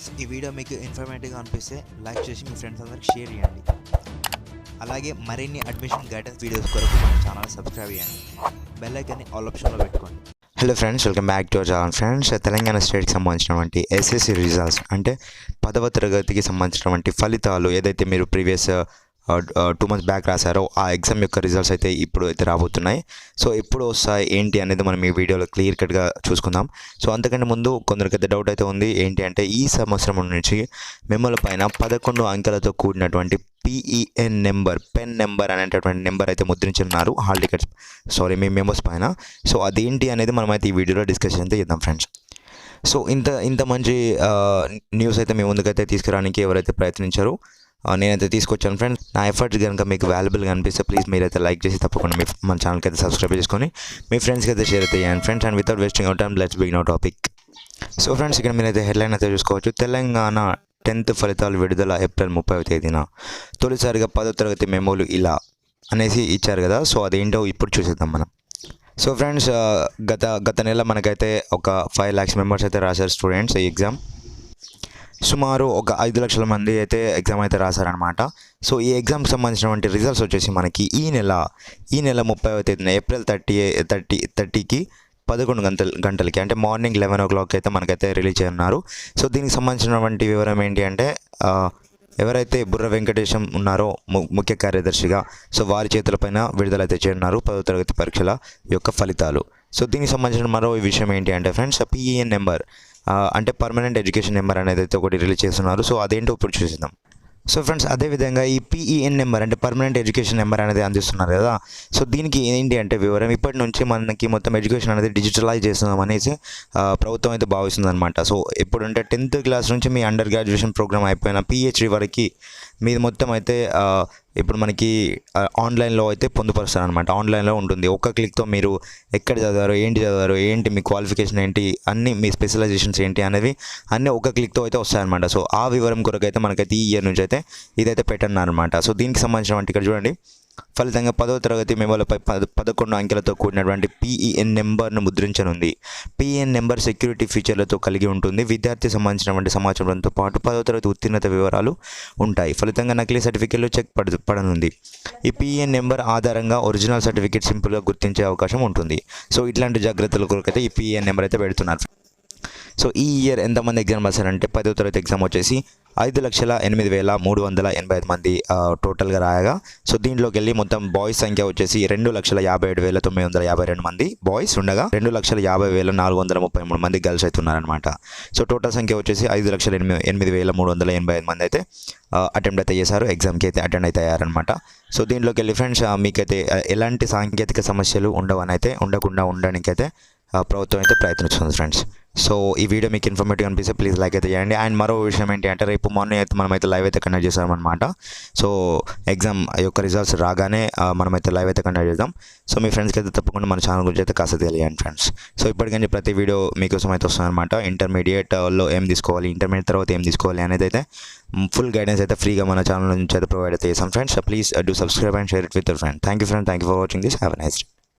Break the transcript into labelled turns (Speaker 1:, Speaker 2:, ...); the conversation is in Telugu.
Speaker 1: ఫ్రెండ్స్, ఈ వీడియో మీకు ఇన్ఫర్మేటివ్గా అనిపిస్తే లైక్ చేసి మీ ఫ్రెండ్స్ అందరికి షేర్ చేయండి. అలాగే మరిన్ని అడ్మిషన్ గైడెన్స్ వీడియోస్ కొరకు మన ఛానల్ సబ్స్క్రైబ్ చేయండి. బెల్ ఐకాన్ని ఆల్ ఆప్షన్లో పెట్టుకోండి.
Speaker 2: Hello friends, welcome back to our channel. Friends, Telangana స్టేట్కి సంబంధించినటువంటి ఎస్ఎస్సి రిజల్ట్స్ అంటే 10వ తరగతికి సంబంధించినటువంటి ఫలితాలు ఏదైతే మీరు ప్రీవియస్ 2 months బ్యాక్ రాశారో ఆ ఎగ్జామ్ యొక్క రిజల్ట్స్ అయితే ఇప్పుడు అయితే రాబోతున్నాయి. సో ఎప్పుడు వస్తాయి ఏంటి అనేది మనం ఈ వీడియోలో క్లియర్ కట్గా చూసుకుందాం. సో అంతకంటే ముందు కొందరికైతే డౌట్ అయితే ఉంది. ఏంటి అంటే ఈ సంవత్సరం నుంచి మెమోల పైన 11 అంకెలతో కూడినటువంటి PEN నెంబర్, పెన్ నెంబర్ అనేటటువంటి నెంబర్ అయితే ముద్రించున్నారు హాల్ టికెట్స్ మీ మెమోస్ పైన. సో అదేంటి అనేది మనం అయితే ఈ వీడియోలో డిస్కషన్ అయితే చేద్దాం ఫ్రెండ్స్. సో ఇంత మంచి న్యూస్ అయితే మీ ముందుకైతే తీసుకురావడానికి ఎవరైతే ప్రయత్నించారో నేనైతే తీసుకొచ్చాను ఫ్రెండ్స్. నా ఎఫర్ట్స్ కనుక మీకు వాల్యుబుల్గా అనిపిస్తే ప్లీజ్ మీరైతే లైక్ చేసి తప్పకుండా మన ఛానల్కి అయితే సబ్స్క్రైబ్ చేసుకొని మీ ఫ్రెండ్స్కి అయితే షేర్ అయితే చేయండి friends. And without wasting out time let's begin our topic. So friends, ఇక్కడ మీరైతే హెడ్లైన్ అయితే చూసుకోవచ్చు. తెలంగాణ 10th ఫలితాలు విడుదల ఏప్రిల్ 30వ తేదీన. తొలిసారిగా 10వ తరగతి మెమోలు ఇలా అనేసి ఇచ్చారు కదా. సో అదేంటో ఇప్పుడు చూసేద్దాం మనం. సో ఫ్రెండ్స్, గత నెల మనకైతే ఒక 5 lakhs మెంబర్స్ అయితే రాశారు స్టూడెంట్స్ ఈ ఎగ్జామ్. సుమారు ఒక 5 లక్షల మంది అయితే ఎగ్జామ్ అయితే రాశారనమాట. సో ఈ ఎగ్జామ్కి సంబంధించినటువంటి రిజల్ట్స్ వచ్చేసి మనకి ఈ నెల 30వ తేదీన ఏప్రిల్ 30కి 11 గంటలకి అంటే మార్నింగ్ 11 o'clock అయితే మనకైతే రిలీజ్ చేయనున్నారు. సో దీనికి సంబంధించినటువంటి వివరం ఏంటి అంటే ఎవరైతే బుర్ర వెంకటేశం ఉన్నారో ముఖ్య కార్యదర్శిగా, సో వారి చేతులపైన విడుదలైతే చేయనున్నారు 10వ తరగతి పరీక్షల యొక్క ఫలితాలు. సో దీనికి సంబంధించిన మరో విషయం ఏంటి అంటే ఫ్రెండ్స్, PEN నెంబర్ అంటే పర్మనెంట్ ఎడ్యుకేషన్ నెంబర్ అనేది అయితే ఒకటి రిలీజ్ చేస్తున్నారు. సో అదేంటో ఇప్పుడు చూసేద్దాం. సో ఫ్రెండ్స్, అదేవిధంగా ఈ PEN నెంబర్ అంటే పర్మనెంట్ ఎడ్యుకేషన్ నెంబర్ అనేది అందిస్తున్నారు కదా. సో దీనికి ఏంటి అంటే వివరం, ఇప్పటి నుంచి మనకి మొత్తం ఎడ్యుకేషన్ అనేది డిజిటలైజ్ చేస్తున్నాం అనేసి ప్రభుత్వం అయితే భావిస్తుంది అనమాట. సో ఎప్పుడంటే 10th క్లాస్ నుంచి మీ అండర్ గ్రాడ్యుయేషన్ ప్రోగ్రామ్ అయిపోయిన PhD వరకు మీది మొత్తం అయితే ఇప్పుడు మనకి ఆన్లైన్లో అయితే పొందుపరుస్తారు అనమాట. ఆన్లైన్లో ఉంటుంది. ఒక్క క్లిక్తో మీరు ఎక్కడ చదివారు ఏంటి మీ క్వాలిఫికేషన్ ఏంటి, అన్నీ మీ స్పెషలైజేషన్స్ ఏంటి అనేవి అన్నీ ఒక్క క్లిక్తో అయితే వస్తాయన్నమాట. సో ఆ వివరం కొరకు అయితే మనకైతే ఈ ఇయర్ నుంచి అయితే ఇదైతే పెట్టన్నారనమాట. సో దీనికి సంబంధించిన ఇక్కడ చూడండి, ఫలితంగా 10వ తరగతి మెమోలపై 11 అంకెలతో కూడినటువంటి PEN నెంబర్ను ముద్రించనుంది. PEN నెంబర్ సెక్యూరిటీ ఫీచర్లతో కలిగి ఉంటుంది. విద్యార్థి సంబంధించినటువంటి సమాచారంతో పాటు 10వ తరగతి ఉత్తీర్ణత వివరాలు ఉంటాయి. ఫలితంగా నకిలీ సర్టిఫికెట్లు చెక్ పడనుంది. ఈ PEN నెంబర్ ఆధారంగా ఒరిజినల్ సర్టిఫికెట్ సింపుల్గా గుర్తించే అవకాశం ఉంటుంది. సో ఇట్లాంటి జాగ్రత్తల కొరకైతే ఈ PEN నెంబర్ అయితే పెడుతున్నారు. సో ఈ ఇయర్ ఎంతమంది ఎగ్జామ్ రాశారంటే 10వ తరగతి ఎగ్జామ్ వచ్చేసి 5,08,385 మంది టోటల్గా రాయగా. సో దీంట్లోకి వెళ్ళి మొత్తం బాయ్స్ సంఖ్య వచ్చేసి 2,57,952 మంది బాయ్స్ ఉండగా 2,50,433 మంది గర్ల్స్ అయితే ఉన్నారనమాట. సో టోటల్ సంఖ్య వచ్చేసి 5,08,385 మంది అయితే అటెంప్ట్ అయితే చేశారు, ఎగ్జామ్కి అయితే అటెండ్ అయితే అయ్యారనమాట. సో దీంట్లోకి వెళ్ళి ఫ్రెండ్స్, మీకైతే ఎలాంటి సాంకేతిక సమస్యలు ఉండకుండా ఉండడానికి అయితే ప్రభుత్వం అయితే ప్రయత్నిస్తుంది ఫ్రెండ్స్. సో ఈ వీడియో మీకు ఇన్ఫర్మేటివ్ అనిపిస్తే ప్లీజ్ లైక్ అయితే చేయండి. అండ్ మరో విషయం ఏంటి అంటే రేపు మార్నింగ్ అయితే మనమైతే లైవ్ అయితే కండక్ట్ చేస్తామన్నమాట. సో ఎగ్జామ్ యొక్క రిజల్ట్స్ రాగానే మనమైతే లైవ్ అయితే కండక్ట్ చేద్దాం. సో మీ ఫ్రెండ్స్కి అయితే తప్పకుండా మన ఛానల్ గురించి అయితే కాస్త తెలియండి ఫ్రెండ్స్. సో ఇప్పటికీ ప్రతి వీడియో మీకోసం అయితే వస్తుందన్నమాట. ఇంటర్మీడియట్లో ఏం తీసుకోవాలి, ఇంటర్మీడియట్ తర్వాత ఏం తీసుకోవాలి అనేది అయితే ఫుల్ గైడెన్స్ అయితే ఫ్రీగా మన ఛానల్ నుంచి అయితే ప్రొవైడ్ అయితే చేస్తాం friends. Please do subscribe and share it with your friend. Thank you friend, thank you for watching this. Have a nice day.